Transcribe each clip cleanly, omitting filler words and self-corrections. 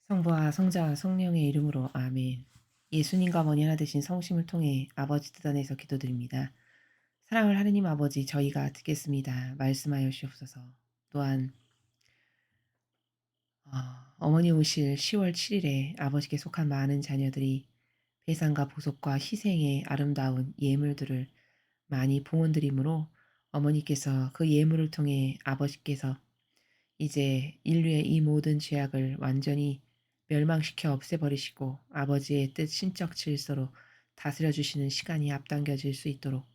성부와 성자와 성령의 이름으로 아멘. 예수님과 머니 하나 되신 성심을 통해 아버지 뜻 안에서 기도드립니다. 사랑을 하느님 아버지, 저희가 듣겠습니다. 말씀하여 주옵소서. 또한 어머니 오실 10월 7일에 아버지께 속한 많은 자녀들이 배상과 보속과 희생의 아름다운 예물들을 많이 봉헌드림으로 어머니께서 그 예물을 통해 아버지께서 이제 인류의 이 모든 죄악을 완전히 멸망시켜 없애버리시고 아버지의 뜻 신적 질서로 다스려 주시는 시간이 앞당겨질 수 있도록,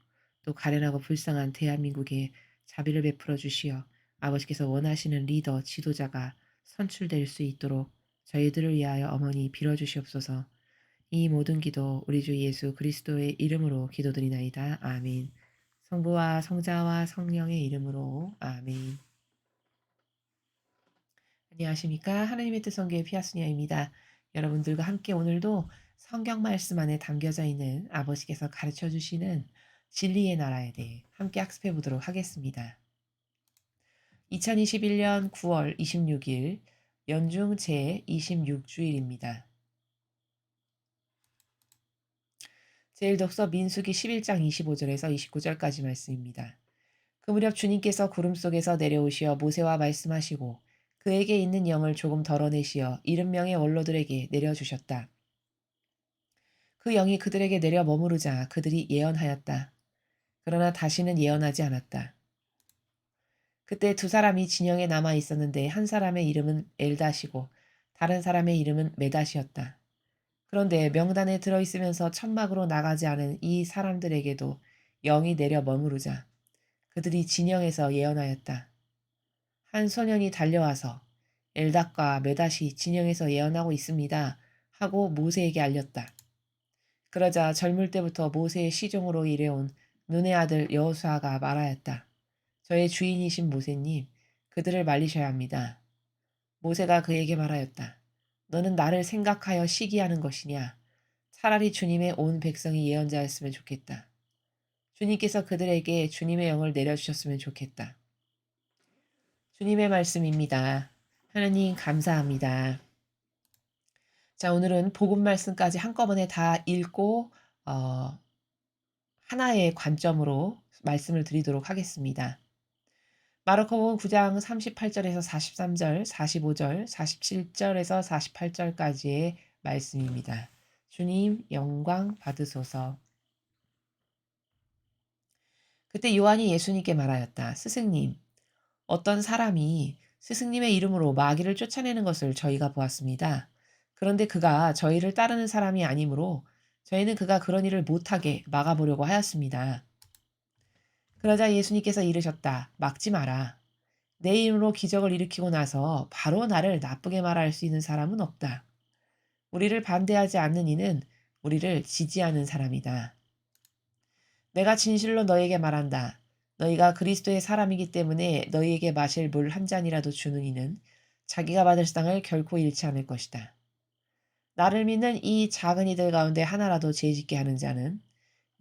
또 가련하고 불쌍한 대한민국에 자비를 베풀어 주시어 아버지께서 원하시는 리더, 지도자가 선출될 수 있도록 저희들을 위하여 어머니 빌어주시옵소서. 이 모든 기도 우리 주 예수 그리스도의 이름으로 기도드리나이다. 아멘. 성부와 성자와 성령의 이름으로 아멘. 안녕하십니까. 하나님의 뜻 성교의 피아스니아입니다. 여러분들과 함께 오늘도 성경 말씀 안에 담겨져 있는 아버지께서 가르쳐 주시는 진리의 나라에 대해 함께 학습해 보도록 하겠습니다. 2021년 9월 26일 연중 제26주일입니다. 제1독서 민수기 11장 25절에서 29절까지 말씀입니다. 그 무렵 주님께서 구름 속에서 내려오시어 모세와 말씀하시고 그에게 있는 영을 조금 덜어내시어 70명의 원로들에게 내려주셨다. 그 영이 그들에게 내려 머무르자 그들이 예언하였다. 그러나 다시는 예언하지 않았다. 그때 두 사람이 진영에 남아 있었는데 한 사람의 이름은 엘닷이고 다른 사람의 이름은 메닷이었다. 그런데 명단에 들어있으면서 천막으로 나가지 않은 이 사람들에게도 영이 내려 머무르자 그들이 진영에서 예언하였다. 한 소년이 달려와서 엘닷과 메닷이 진영에서 예언하고 있습니다 하고 모세에게 알렸다. 그러자 젊을 때부터 모세의 시종으로 일해온 눈의 아들 여호수아가 말하였다. 저의 주인이신 모세님, 그들을 말리셔야 합니다. 모세가 그에게 말하였다. 너는 나를 생각하여 시기하는 것이냐? 차라리 주님의 온 백성이 예언자였으면 좋겠다. 주님께서 그들에게 주님의 영을 내려주셨으면 좋겠다. 주님의 말씀입니다. 하나님 감사합니다. 자, 오늘은 복음 말씀까지 한꺼번에 다 읽고 하나의 관점으로 말씀을 드리도록 하겠습니다. 마르코복음 9장 38절에서 43절, 45절, 47절에서 48절까지의 말씀입니다. 주님 영광 받으소서. 그때 요한이 예수님께 말하였다. 스승님, 어떤 사람이 스승님의 이름으로 마귀를 쫓아내는 것을 저희가 보았습니다. 그런데 그가 저희를 따르는 사람이 아니므로 저희는 그가 그런 일을 못하게 막아보려고 하였습니다. 그러자 예수님께서 이르셨다. 막지 마라. 내 이름으로 기적을 일으키고 나서 바로 나를 나쁘게 말할 수 있는 사람은 없다. 우리를 반대하지 않는 이는 우리를 지지하는 사람이다. 내가 진실로 너에게 말한다. 너희가 그리스도의 사람이기 때문에 너희에게 마실 물 한 잔이라도 주는 이는 자기가 받을 상을 결코 잃지 않을 것이다. 나를 믿는 이 작은 이들 가운데 하나라도 죄짓게 하는 자는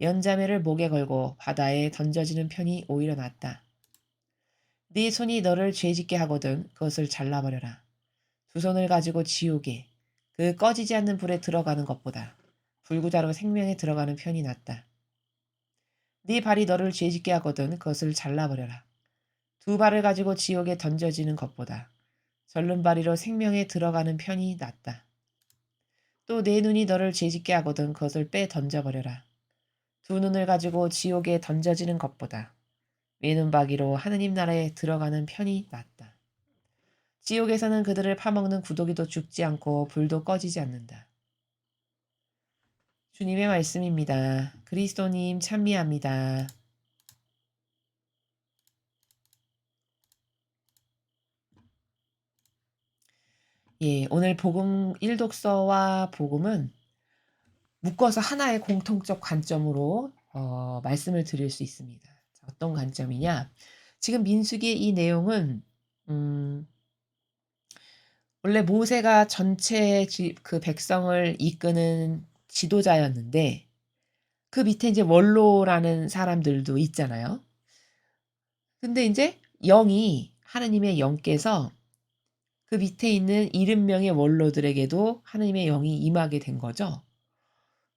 연자매를 목에 걸고 바다에 던져지는 편이 오히려 낫다. 네 손이 너를 죄짓게 하거든 그것을 잘라버려라. 두 손을 가지고 지옥에 그 꺼지지 않는 불에 들어가는 것보다 불구자로 생명에 들어가는 편이 낫다. 네 발이 너를 죄짓게 하거든 그것을 잘라버려라. 두 발을 가지고 지옥에 던져지는 것보다 절름발이로 생명에 들어가는 편이 낫다. 또 네 눈이 너를 죄짓게 하거든 그것을 빼 던져버려라. 두 눈을 가지고 지옥에 던져지는 것보다 외눈박이로 하느님 나라에 들어가는 편이 낫다. 지옥에서는 그들을 파먹는 구더기도 죽지 않고 불도 꺼지지 않는다. 주님의 말씀입니다. 그리스도님 찬미합니다. 예, 오늘 복음 1독서와 복음은 묶어서 하나의 공통적 관점으로 말씀을 드릴 수 있습니다. 자, 어떤 관점이냐? 지금 민수기의 이 내용은 원래 모세가 전체 그 백성을 이끄는 지도자였는데 그 밑에 이제 원로라는 사람들도 있잖아요. 근데 이제 영이 하느님의 영께서 그 밑에 있는 70명의 원로들에게도 하나님의 영이 임하게 된 거죠.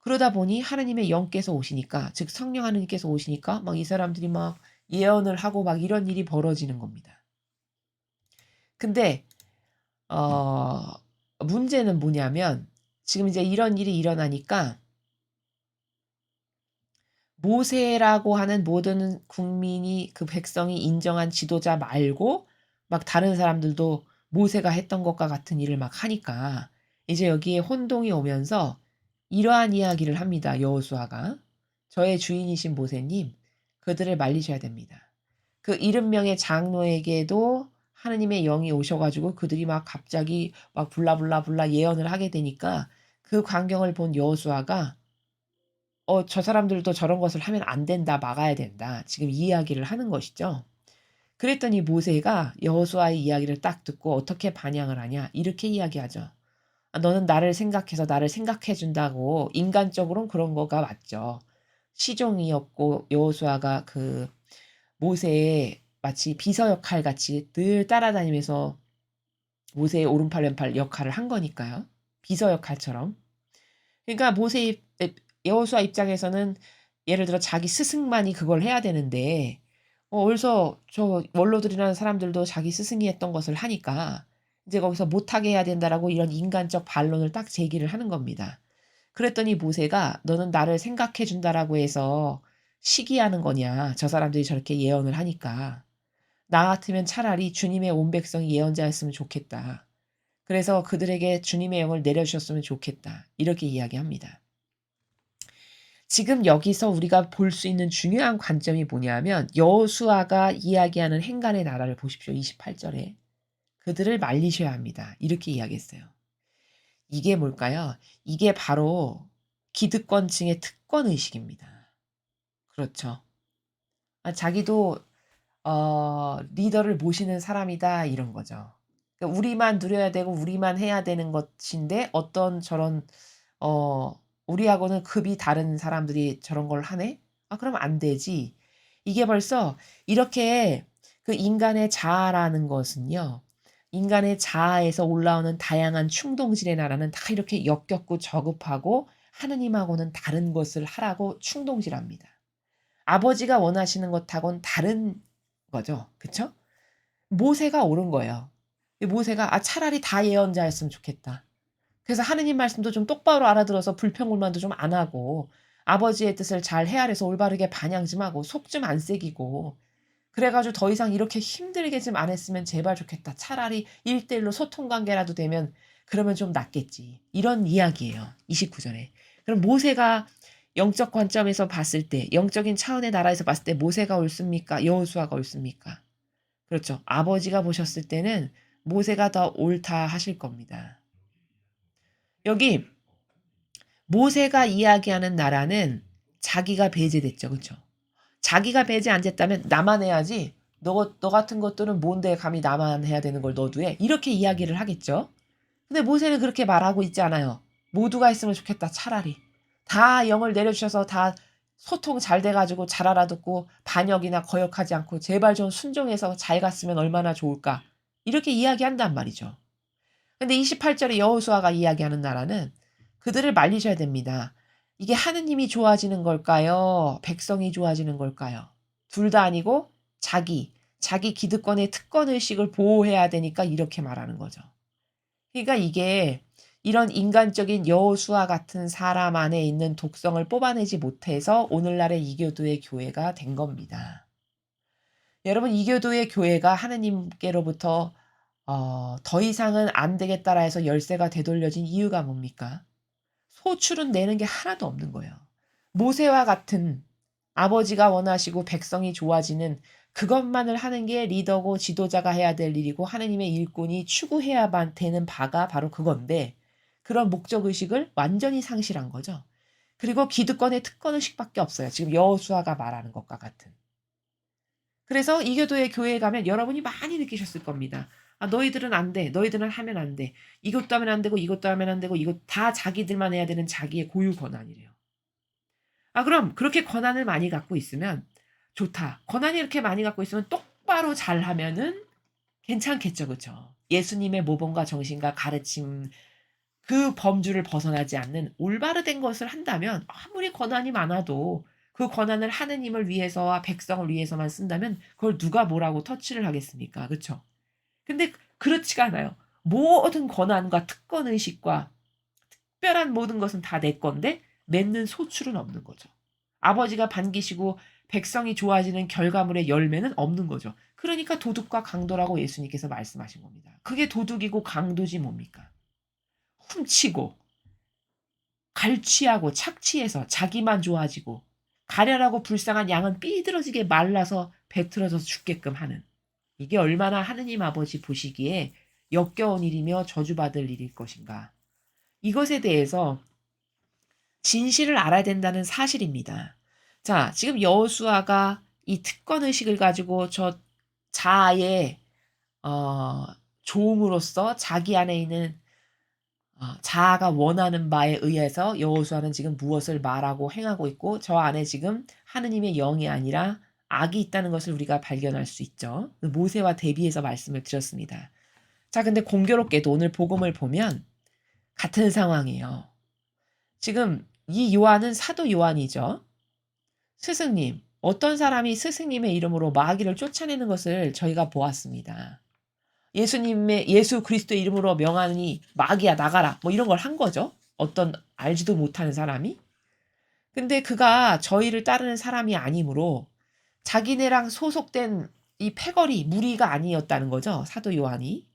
그러다 보니 하나님의 영께서 오시니까, 즉 성령 하나님께서 오시니까 막 이 사람들이 막 예언을 하고 막 이런 일이 벌어지는 겁니다. 근데 어 문제는 뭐냐면 지금 이제 이런 일이 일어나니까 모세라고 하는 모든 국민이, 그 백성이 인정한 지도자 말고 막 다른 사람들도 모세가 했던 것과 같은 일을 막 하니까 이제 여기에 혼동이 오면서 이러한 이야기를 합니다. 여호수아가. 저의 주인이신 모세님, 그들을 말리셔야 됩니다. 그 70명의 장로에게도 하느님의 영이 오셔 가지고 그들이 막 갑자기 막 블라블라블라 예언을 하게 되니까 그 광경을 본 여호수아가 저 사람들도 저런 것을 하면 안 된다. 막아야 된다. 지금 이 이야기를 하는 것이죠. 그랬더니 모세가 여호수아의 이야기를 딱 듣고 어떻게 반향을 하냐? 이렇게 이야기하죠. 너는 나를 생각해서 나를 생각해 준다고." 인간적으로는 그런 거가 맞죠. 시종이었고 여호수아가 그 모세의 마치 비서 역할 같이 늘 따라다니면서 모세의 오른팔 왼팔 역할을 한 거니까요. 비서 역할처럼. 그러니까 여호수아 입장에서는 예를 들어 자기 스승만이 그걸 해야 되는데 어디서 저 원로들이라는 사람들도 자기 스승이 했던 것을 하니까 이제 거기서 "못하게 해야 된다."라고 이런 인간적 반론을 딱 제기를 하는 겁니다. 그랬더니 모세가 "너는 나를 생각해 준다."라고 해서 시기하는 거냐. 저 사람들이 저렇게 예언을 하니까. "나 같으면 차라리 주님의 온 백성이 예언자였으면 좋겠다. 그래서 그들에게 주님의 영을 내려 주셨으면 좋겠다." 이렇게 이야기합니다. 지금 여기서 우리가 볼 수 있는 중요한 관점이 뭐냐면 여호수아가 이야기하는 행간의 나라를 보십시오. 28 절에. "그들을 말리셔야 합니다." 이렇게 이야기했어요. 이게 뭘까요? 이게 바로 기득권층의 특권 의식입니다. 그렇죠. 자기도 리더를 모시는 사람이다 이런 거죠. 그러니까 우리만 누려야 되고 우리만 해야 되는 것인데 어떤 저런 어 '우리하고는 급이 다른 사람들이 저런 걸 하네? 아 그럼 안 되지.' 이게 벌써 이렇게 그 인간의 자아라는 것은요. 인간의 자아에서 올라오는 다양한 충동질의 나라는 다 이렇게 역겹고 저급하고 하느님하고는 다른 것을 하라고 충동질합니다. 아버지가 원하시는 것하고는 다른 거죠. 그쵸? 모세가 옳은 거예요. 이 모세가 '아 차라리 다 예언자였으면 좋겠다.' 그래서 하느님 말씀도 좀 똑바로 알아들어서 불평불만도 좀 안 하고 아버지의 뜻을 잘 헤아려서 올바르게 반영 좀 하고 속 좀 안 새기고 그래 가지고 '더 이상 이렇게 힘들게 좀 안 했으면 제발 좋겠다. 차라리 1대1로 소통 관계라도 되면 그러면 좀 낫겠지.' 이런 이야기예요 29 절에. 그럼 모세가 영적 관점에서 봤을 때 영적인 차원의 나라에서 봤을 때 모세가 옳습니까? 여호수아가 옳습니까? 그렇죠. 아버지가 보셨을 때는 모세가 더 옳다 하실 겁니다. 여기 모세가 이야기하는 나라는 자기가 배제됐죠. 그쵸? 자기가 배제 안 됐다면 "나만 해야지. 너 같은 것들은 뭔데 감히 나만 해야 되는 걸 너도 해." 이렇게 이야기를 하겠죠. 근데 모세는 그렇게 말하고 있지 않아요. "모두가 했으면 좋겠다 차라리. 다 영을 내려 주셔서 다 소통 잘 돼 가지고 잘 알아듣고 반역이나 거역하지 않고 제발 좀 순종해서 잘 갔으면 얼마나 좋을까." 이렇게 이야기한단 말이죠. 근데 28 절에 여호수아가 이야기하는 나라는 그들을 말리셔야 됩니다. 이게 하느님이 좋아지는 걸까요? 백성이 좋아지는 걸까요? 둘 다 아니고 자기 기득권의 특권 의식을 보호해야 되니까 이렇게 말하는 거죠. 그러니까 이게 이런 인간적인 여호수아 같은 사람 안에 있는 독성을 뽑아내지 못해서 오늘날의 이교도의 교회가 된 겁니다. 여러분 이교도의 교회가 하느님께로부터 더 이상은 안 되겠다라 해서 열쇠가 되돌려진 이유가 뭡니까? 소출은 내는 게 하나도 없는 거예요. 모세와 같은 아버지가 원하시고 백성이 좋아지는 그것만을 하는 게 리더고 지도자가 해야 될 일이고 하느님의 일꾼이 추구해야만 되는 바가 바로 그건데 그런 목적 의식을 완전히 상실한 거죠. 그리고 기득권의 특권 의식밖에 없어요. 지금 여호수아가 말하는 것과 같은. 그래서 이교도의 교회에 가면 여러분이 많이 느끼셨을 겁니다. '아 너희들은 안 돼. 너희들은 하면 안 돼. 이것도 하면 안 되고 이것도 하면 안 되고 이것 다 자기들만 해야 되는 자기의 고유 권한이래요.' 아 그럼 그렇게 권한을 많이 갖고 있으면 좋다. 권한이 이렇게 많이 갖고 있으면 똑바로 잘하면은 괜찮겠죠. 그쵸? 예수님의 모범과 정신과 가르침 그 범주를 벗어나지 않는 올바르된 것을 한다면 아무리 권한이 많아도 그 권한을 하느님을 위해서와 백성을 위해서만 쓴다면 그걸 누가 뭐라고 터치를 하겠습니까? 그쵸? 근데 그렇지가 않아요. 모든 권한과 특권 의식과 특별한 모든 것은 다 내 건데 맺는 소출은 없는 거죠. 아버지가 반기시고 백성이 좋아지는 결과물의 열매는 없는 거죠. 그러니까 도둑과 강도라고 예수님께서 말씀하신 겁니다. 그게 도둑이고 강도지 뭡니까? 훔치고 갈취하고 착취해서 자기만 좋아지고 가련하고 불쌍한 양은 삐들어지게 말라서 배틀어서 죽게끔 하는 이게 얼마나 하느님 아버지 보시기에 역겨운 일이며 저주받을 일일 것인가. 이것에 대해서 진실을 알아야 된다는 사실입니다. 자, 지금 여호수아가 이 특권 의식을 가지고 저 자아의 어, 종으로서 자기 안에 있는 자아가 원하는 바에 의해서 여호수아는 지금 무엇을 말하고 행하고 있고 저 안에 지금 하느님의 영이 아니라 악이 있다는 것을 우리가 발견할 수 있죠. 모세와 대비해서 말씀을 드렸습니다. 자, 근데 공교롭게도 오늘 복음을 보면 같은 상황이에요. 지금 이 요한은 사도 요한이죠. 스승님, 어떤 사람이 스승님의 이름으로 마귀를 쫓아내는 것을 저희가 보았습니다. 예수 그리스도의 이름으로 명하니 마귀야 나가라 뭐 이런 걸 한 거죠. 어떤 알지도 못하는 사람이. 근데 그가 저희를 따르는 사람이 아니므로 자기네랑 소속된 이 패거리 무리가 아니었다는 거죠. 사도 요한이.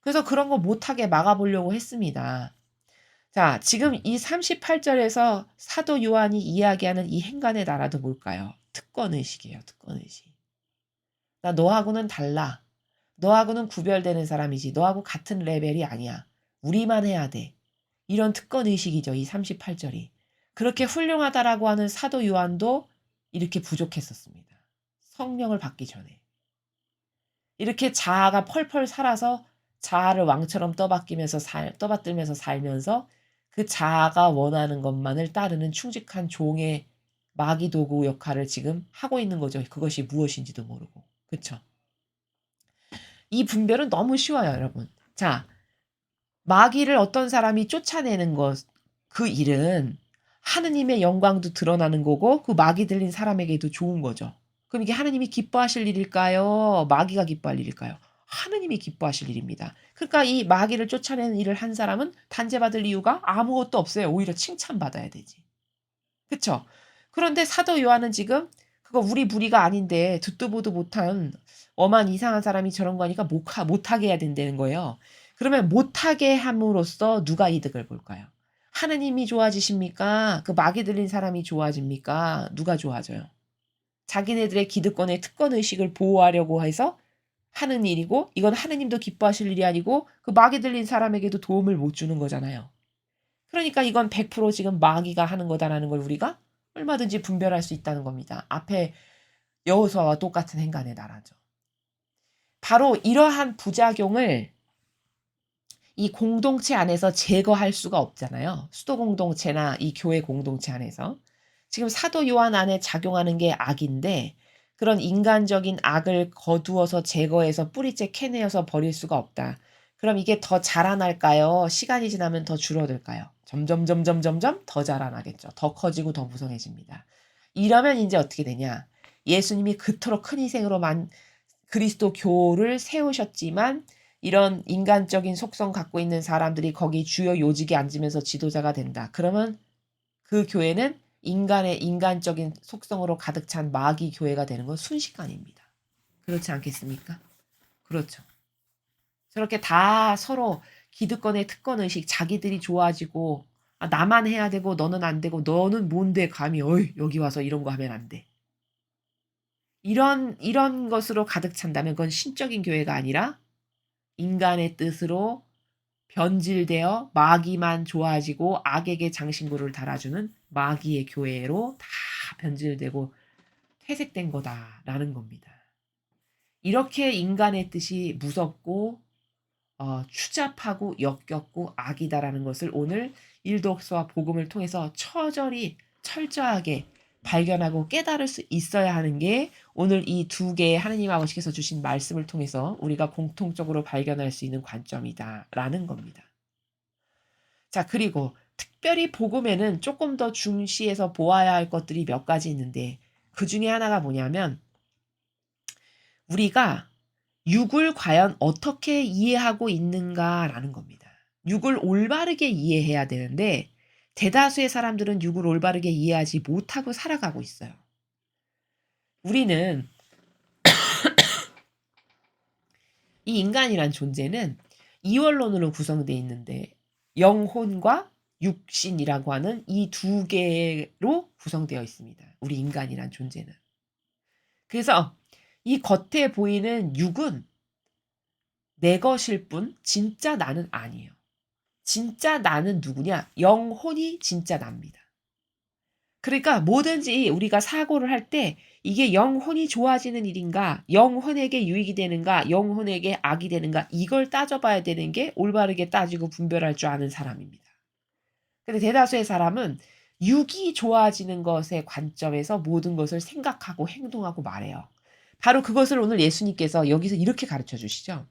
그래서 그런 거 못하게 막아보려고 했습니다. 자, 지금 이 38절에서 사도 요한이 이야기하는 이 행간의 나라도 뭘까요? 특권의식이에요. 특권의식. 나 너하고는 달라. 너하고는 구별되는 사람이지. 너하고 같은 레벨이 아니야. 우리만 해야 돼. 이런 특권의식이죠. 이 38절이. 그렇게 훌륭하다라고 하는 사도 요한도 이렇게 부족했었습니다. 성령을 받기 전에. 이렇게 자아가 펄펄 살아서 자아를 왕처럼 떠받들면서 살면서 그 자아가 원하는 것만을 따르는 충직한 종의 마귀 도구 역할을 지금 하고 있는 거죠. 그것이 무엇인지도 모르고. 그쵸? 이 분별은 너무 쉬워요, 여러분. 자, 마귀를 어떤 사람이 쫓아내는 것, 그 일은 하느님의 영광도 드러나는 거고, 그 마귀 들린 사람에게도 좋은 거죠. 그럼 이게 하느님이 기뻐하실 일일까요? 마귀가 기뻐할 일일까요? 하느님이 기뻐하실 일입니다. 그러니까 이 마귀를 쫓아내는 일을 한 사람은 단죄받을 이유가 아무것도 없어요. 오히려 칭찬받아야 되지. 그쵸? 그런데 사도 요한은 지금 그거 우리 부리가 아닌데 듣도 보도 못한 엄한 이상한 사람이 저런 거 하니까 못하게 해야 된다는 거예요. 그러면 못하게 함으로써 누가 이득을 볼까요? 하느님이 좋아지십니까? 그 마귀 들린 사람이 좋아집니까? 누가 좋아져요? 자기네들의 기득권의 특권 의식을 보호하려고 해서 하는 일이고 이건 하느님도 기뻐하실 일이 아니고 그 마귀 들린 사람에게도 도움을 못 주는 거잖아요. 그러니까 이건 100% 지금 마귀가 하는 거다라는 걸 우리가 얼마든지 분별할 수 있다는 겁니다. 앞에 여호수아와 똑같은 행간의 나라죠. 바로 이러한 부작용을 이 공동체 안에서 제거할 수가 없잖아요. 수도 공동체나 이 교회 공동체 안에서. 지금 사도 요한 안에 작용하는 게 악인데 그런 인간적인 악을 거두어서 제거해서 뿌리째 캐내어서 버릴 수가 없다. 그럼 이게 더 자라날까요? 시간이 지나면 더 줄어들까요? 점점 더 자라나겠죠. 더 커지고 더 무성해집니다. 이러면 이제 어떻게 되냐? 예수님이 그토록 큰 희생으로 그리스도 교를 세우셨지만 이런 인간적인 속성 갖고 있는 사람들이 거기 주요 요직에 앉으면서 지도자가 된다. 그러면 그 교회는 인간의 인간적인 속성으로 가득 찬 마귀 교회가 되는 건 순식간입니다. 그렇지 않겠습니까? 그렇죠. 저렇게 다 서로 기득권의 특권 의식, 자기들이 좋아지고 나만 해야 되고 너는 안 되고 너는 뭔데 감히 어이 여기 와서 이런 거 하면 안 돼. 이런 것으로 가득 찬다면 그건 신적인 교회가 아니라 인간의 뜻으로 변질되어 마귀만 좋아지고 악에게 장신구를 달아주는 마귀의 교회로 다 변질되고 퇴색된 거다라는 겁니다. 이렇게 인간의 뜻이 무섭고 추잡하고 역겹고 악이다라는 것을 오늘 일독서와 복음을 통해서 철저하게 발견하고 깨달을 수 있어야 하는 게 오늘 이 두 개의 하느님 아버지께서 주신 말씀을 통해서 우리가 공통적으로 발견할 수 있는 관점이다라는 겁니다. 자, 그리고 특별히 복음에는 조금 더 중시해서 보아야 할 것들이 몇 가지 있는데 그 중에 하나가 뭐냐면 우리가 육을 과연 어떻게 이해하고 있는가라는 겁니다. 육을 올바르게 이해해야 되는데 대다수의 사람들은 육을 올바르게 이해하지 못하고 살아가고 있어요. 우리는 이 인간이란 존재는 이원론으로 구성되어 있는데 영혼과 육신이라고 하는 이 두 개로 구성되어 있습니다. 우리 인간이란 존재는. 그래서 이 겉에 보이는 육은 내 것일 뿐 진짜 나는 아니에요. 진짜 나는 누구냐? 영혼이 진짜 납니다. 그러니까 뭐든지 우리가 사고를 할 때 이게 영혼이 좋아지는 일인가, 영혼에게 유익이 되는가, 영혼에게 악이 되는가 이걸 따져봐야 되는 게 올바르게 따지고 분별할 줄 아는 사람입니다. 근데 대다수의 사람은 육이 좋아지는 것의 관점에서 모든 것을 생각하고 행동하고 말해요. 바로 그것을 오늘 예수님께서 여기서 이렇게 가르쳐 주시죠.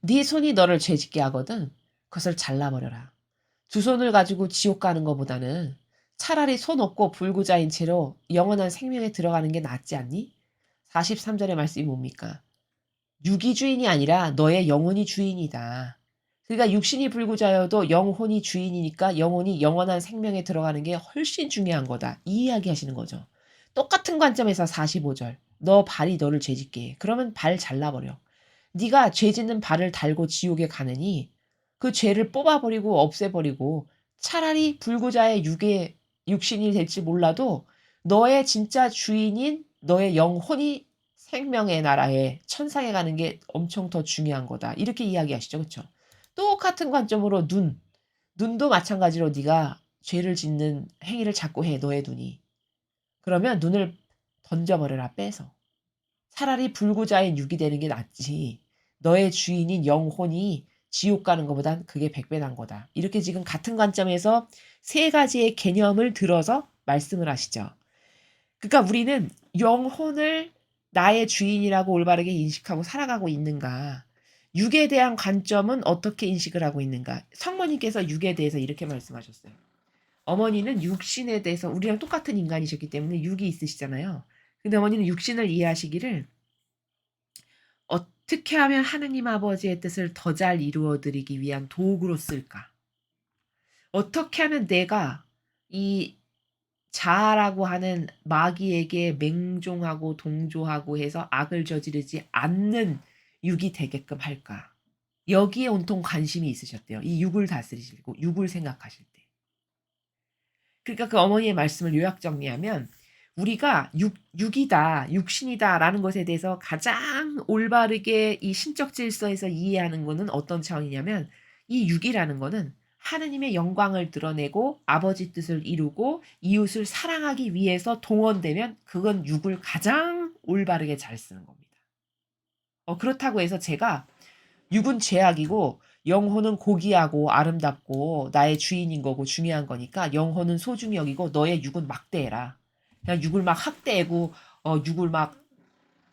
네 손이 너를 죄짓게 하거든 그것을 잘라버려라. 두 손을 가지고 지옥 가는 것보다는 차라리 손 없고 불구자인 채로 영원한 생명에 들어가는 게 낫지 않니? 43절의 말씀이 뭡니까? 육이 주인이 아니라 너의 영혼이 주인이다. 그러니까 육신이 불구자여도 영혼이 주인이니까 영혼이 영원한 생명에 들어가는 게 훨씬 중요한 거다. 이 이야기 하시는 거죠. 똑같은 관점에서 45절. 너 발이 너를 죄짓게 해. 그러면 발 잘라버려. 네가 죄짓는 발을 달고 지옥에 가느니 그 죄를 뽑아버리고 없애버리고 차라리 불구자의 육신이 될지 몰라도 너의 진짜 주인인 너의 영혼이 생명의 나라에 천상에 가는 게 엄청 더 중요한 거다. 이렇게 이야기하시죠. 그렇죠? 똑같은 관점으로 눈도 마찬가지로 네가 죄를 짓는 행위를 자꾸 해. 너의 눈이. 그러면 눈을 던져버려라 빼서. 차라리 불구자의 육이 되는 게 낫지. 너의 주인인 영혼이 지옥 가는 것보단 그게 100배 난 거다. 이렇게 지금 같은 관점에서 세 가지의 개념을 들어서 말씀을 하시죠. 그러니까 우리는 영혼을 나의 주인이라고 올바르게 인식하고 살아가고 있는가? 육에 대한 관점은 어떻게 인식을 하고 있는가? 성모님께서 육에 대해서 이렇게 말씀하셨어요. 어머니는 육신에 대해서 우리랑 똑같은 인간이셨기 때문에 육이 있으시잖아요. 근데 어머니는 육신을 이해하시기를 어떻게 하면 하느님 아버지의 뜻을 더 잘 이루어 드리기 위한 도구로 쓸까? 어떻게 하면 내가 이 자아라고 하는 마귀에게 맹종하고 동조하고 해서 악을 저지르지 않는 육이 되게끔 할까? 여기에 온통 관심이 있으셨대요. 이 육을 다스리시고 육을 생각하실 때. 그러니까 그 어머니의 말씀을 요약 정리하면 우리가 육이다, 육신이다라는 것에 대해서 가장 올바르게 이 신적 질서에서 이해하는 것은 어떤 차원이냐면 이 육이라는 것은 하느님의 영광을 드러내고 아버지 뜻을 이루고 이웃을 사랑하기 위해서 동원되면 그건 육을 가장 올바르게 잘 쓰는 겁니다. 그렇다고 해서 제가 육은 죄악이고 영혼은 고귀하고 아름답고 나의 주인인 거고 중요한 거니까 영혼은 소중히 여기고 너의 육은 막대해라. 그냥 육을 막 학대하고 육을 막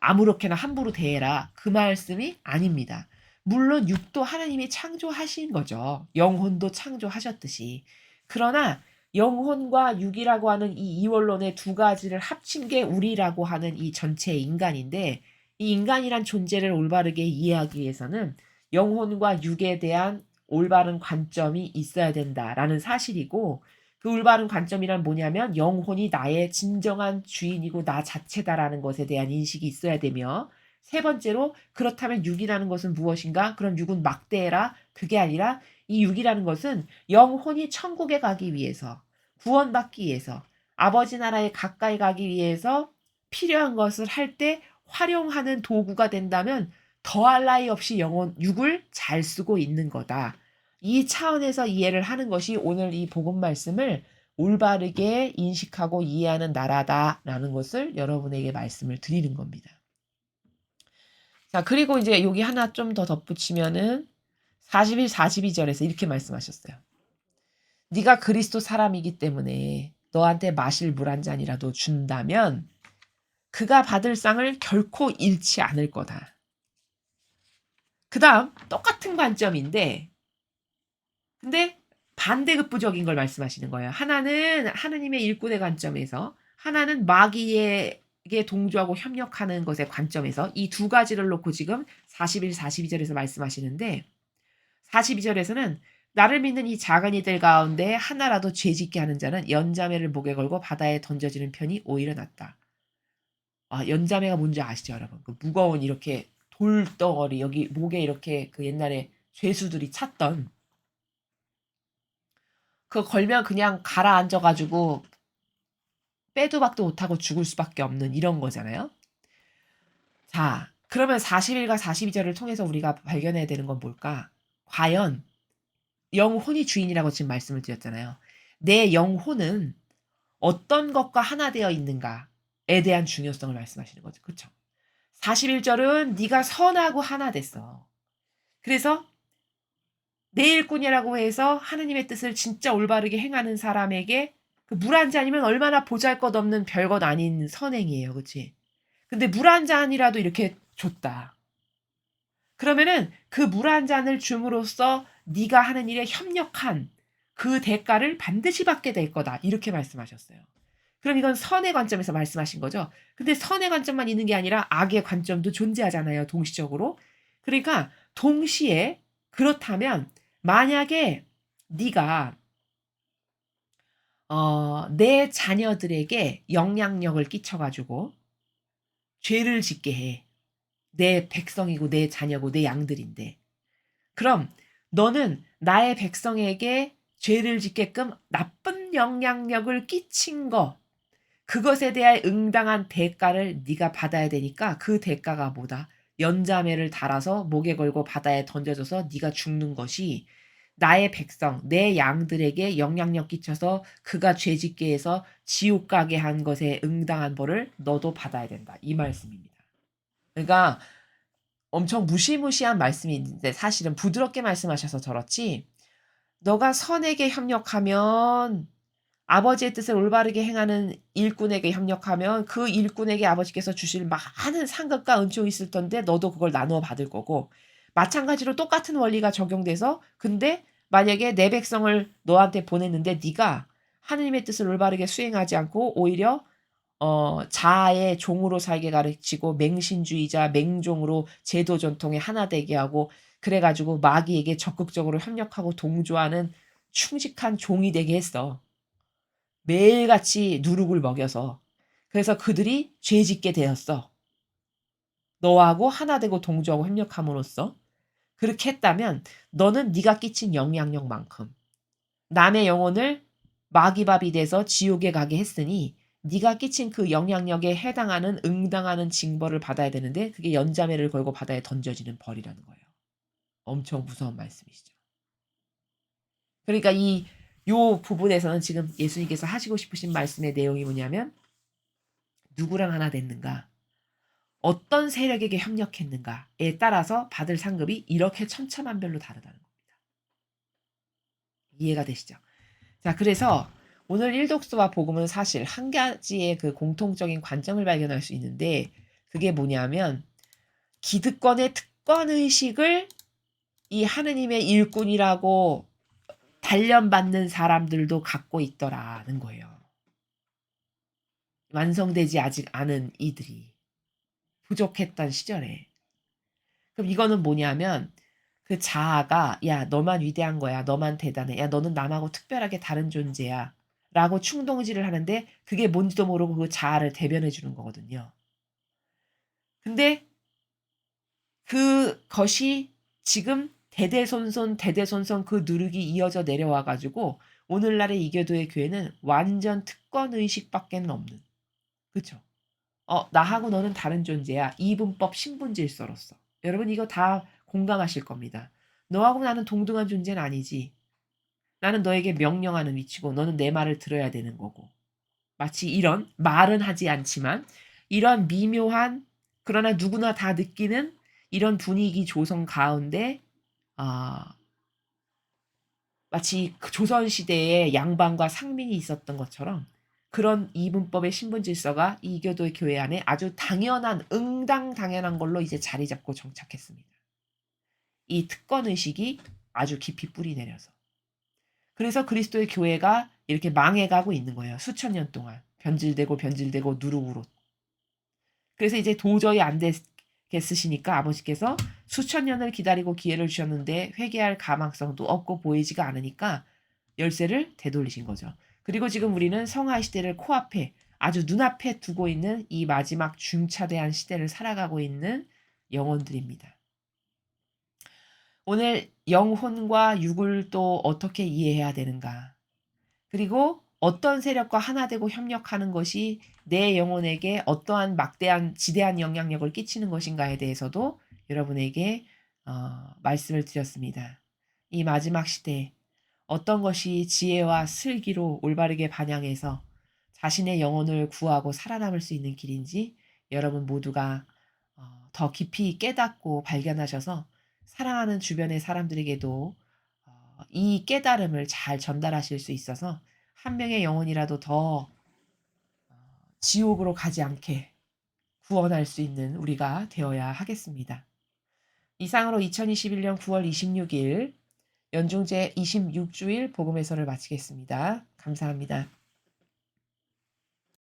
아무렇게나 함부로 대해라. 그 말씀이 아닙니다. 물론 육도 하나님이 창조하신 거죠. 영혼도 창조하셨듯이. 그러나 영혼과 육이라고 하는 이 이원론의 두 가지를 합친 게 우리라고 하는 이 전체 인간인데 이 인간이란 존재를 올바르게 이해하기 위해서는 영혼과 육에 대한 올바른 관점이 있어야 된다라는 사실이고 그 올바른 관점이란 뭐냐면 영혼이 나의 진정한 주인이고 나 자체다라는 것에 대한 인식이 있어야 되며 세 번째로 그렇다면 육이라는 것은 무엇인가? 그럼 육은 막대해라. 그게 아니라 이 육이라는 것은 영혼이 천국에 가기 위해서 구원받기 위해서 아버지 나라에 가까이 가기 위해서 필요한 것을 할 때 활용하는 도구가 된다면 더할 나위 없이 육을 잘 쓰고 있는 거다. 이 차원에서 이해를 하는 것이 오늘 이 복음 말씀을 올바르게 인식하고 이해하는 나라다라는 것을 여러분에게 말씀을 드리는 겁니다. 자, 그리고 이제 여기 하나 좀 더 덧붙이면은 41, 42절에서 이렇게 말씀하셨어요. 네가 그리스도 사람이기 때문에 너한테 마실 물 한 잔이라도 준다면 그가 받을 상을 결코 잃지 않을 거다. 그 다음 똑같은 관점인데 근데 반대급부적인 걸 말씀하시는 거예요. 하나는 하느님의 일꾼의 관점에서 하나는 마귀에게 동조하고 협력하는 것의 관점에서 이 두 가지를 놓고 지금 41, 42절에서 말씀하시는데 42절에서는 나를 믿는 이 작은 이들 가운데 하나라도 죄짓게 하는 자는 연자매를 목에 걸고 바다에 던져지는 편이 오히려 낫다. 아, 연자매가 뭔지 아시죠, 여러분? 그 무거운 이렇게 돌덩어리 여기 목에 이렇게 그 옛날에 죄수들이 찼던 그거 걸면 그냥 가라앉아 가지고 빼도 박도 못하고 죽을 수밖에 없는 이런 거잖아요. 자, 그러면 41과 42절을 통해서 우리가 발견해야 되는 건 뭘까? 과연 영혼이 주인이라고 지금 말씀을 드렸잖아요. 내 영혼은 어떤 것과 하나 되어 있는가에 대한 중요성을 말씀하시는 거죠. 그렇죠? 41절은 네가 선하고 하나 됐어. 그래서 내 일꾼이라고 해서 하느님의 뜻을 진짜 올바르게 행하는 사람에게 그 물 한 잔이면 얼마나 보잘것없는 별것 아닌 선행이에요. 그치? 근데 물 한 잔이라도 이렇게 줬다. 그러면은 그 물 한 잔을 줌으로써 네가 하는 일에 협력한 그 대가를 반드시 받게 될 거다. 이렇게 말씀하셨어요. 그럼 이건 선의 관점에서 말씀하신 거죠. 근데 선의 관점만 있는 게 아니라 악의 관점도 존재하잖아요. 동시적으로. 그러니까 동시에 그렇다면 만약에 네가 내 자녀들에게 영향력을 끼쳐가지고 죄를 짓게 해. 내 백성이고 내 자녀고 내 양들인데. 그럼 너는 나의 백성에게 죄를 짓게끔 나쁜 영향력을 끼친 거, 그것에 대한 응당한 대가를 네가 받아야 되니까 그 대가가 뭐다? 연자매를 달아서 목에 걸고 바다에 던져져서 네가 죽는 것이 나의 백성, 내 양들에게 영향력 끼쳐서 그가 죄짓게 해서 지옥 가게 한 것에 응당한 벌을 너도 받아야 된다. 이 말씀입니다. 그러니까 엄청 무시무시한 말씀인데 사실은 부드럽게 말씀하셔서 저렇지 너가 선에게 협력하면 아버지의 뜻을 올바르게 행하는 일꾼에게 협력하면 그 일꾼에게 아버지께서 주실 많은 상급과 은총이 있을 텐데 너도 그걸 나누어 받을 거고 마찬가지로 똑같은 원리가 적용돼서 근데 만약에 내 백성을 너한테 보냈는데 네가 하느님의 뜻을 올바르게 수행하지 않고 오히려 자아의 종으로 살게 가르치고 맹신주의자 맹종으로 제도 전통에 하나 되게 하고 그래 가지고 마귀에게 적극적으로 협력하고 동조하는 충직한 종이 되게 했어. 매일같이 누룩을 먹여서. 그래서 그들이 죄짓게 되었어. 너하고 하나 되고 동조하고 협력함으로써 그렇게 했다면 너는 네가 끼친 영향력만큼 남의 영혼을 마귀밥이 돼서 지옥에 가게 했으니 네가 끼친 그 영향력에 해당하는 응당하는 징벌을 받아야 되는데 그게 연자매를 걸고 바다에 던져지는 벌이라는 거예요. 엄청 무서운 말씀이시죠. 그러니까 요 부분에서는 지금 예수님께서 하시고 싶으신 말씀의 내용이 뭐냐면 누구랑 하나 됐는가? 어떤 세력에게 협력했는가에 따라서 받을 상급이 이렇게 천차만별로 다르다는 겁니다. 이해가 되시죠? 자, 그래서 오늘 일독스와 복음은 사실 한 가지의 그 공통적인 관점을 발견할 수 있는데 그게 뭐냐면 기득권의 특권의식을 이 하느님의 일꾼이라고 단련받는 사람들도 갖고 있더라는 거예요. 완성되지 아직 않은 이들이 부족했던 시절에. 그럼 이거는 뭐냐면 그 자아가 야 너만 위대한 거야. 너만 대단해. 야 너는 남하고 특별하게 다른 존재야. 라고 충동질을 하는데 그게 뭔지도 모르고 그 자아를 대변해 주는 거거든요. 근데 그것이 지금 대대손손 그 누룩이 이어져 내려와 가지고 오늘날의 이교도의 교회는 완전 특권의식밖에 없는. 그쵸? 나하고 너는 다른 존재야. 이분법 신분질서로서. 여러분 이거 다 공감하실 겁니다. 너하고 나는 동등한 존재는 아니지. 나는 너에게 명령하는 위치고 너는 내 말을 들어야 되는 거고. 마치 이런 말은 하지 않지만 이런 미묘한 그러나 누구나 다 느끼는 이런 분위기 조성 가운데 마치 그 조선 시대에 양반과 상민이 있었던 것처럼 그런 이분법의 신분 질서가 이교도의 교회 안에 아주 당연한 응당당연한 걸로 이제 자리 잡고 정착했습니다. 이 특권 의식이 아주 깊이 뿌리 내려서. 그래서 그리스도의 교회가 이렇게 망해가고 있는 거예요. 수천 년 동안. 변질되고 변질되고 누룩으로. 그래서 이제 도저히 안 되겠으시니까 아버지께서 수천 년을 기다리고 기회를 주셨는데 회개할 가망성도 없고 보이지가 않으니까 열쇠를 되돌리신 거죠. 그리고 지금 우리는 성화 시대를 코앞에 아주 눈앞에 두고 있는 이 마지막 중차대한 시대를 살아가고 있는 영혼들입니다. 오늘 영혼과 육을 또 어떻게 이해해야 되는가? 그리고 어떤 세력과 하나 되고 협력하는 것이 내 영혼에게 어떠한 막대한 지대한 영향력을 끼치는 것인가에 대해서도 여러분에게 말씀을 드렸습니다. 이 마지막 시대에 어떤 것이 지혜와 슬기로 올바르게 반영해서 자신의 영혼을 구하고 살아남을 수 있는 길인지 여러분 모두가 더 깊이 깨닫고 발견하셔서 사랑하는 주변의 사람들에게도 이 깨달음을 잘 전달하실 수 있어서 한 명의 영혼이라도 더 지옥으로 가지 않게 구원할 수 있는 우리가 되어야 하겠습니다. 이상으로 2021년 9월 26일 연중제 26주일 복음 해설을 마치겠습니다. 감사합니다.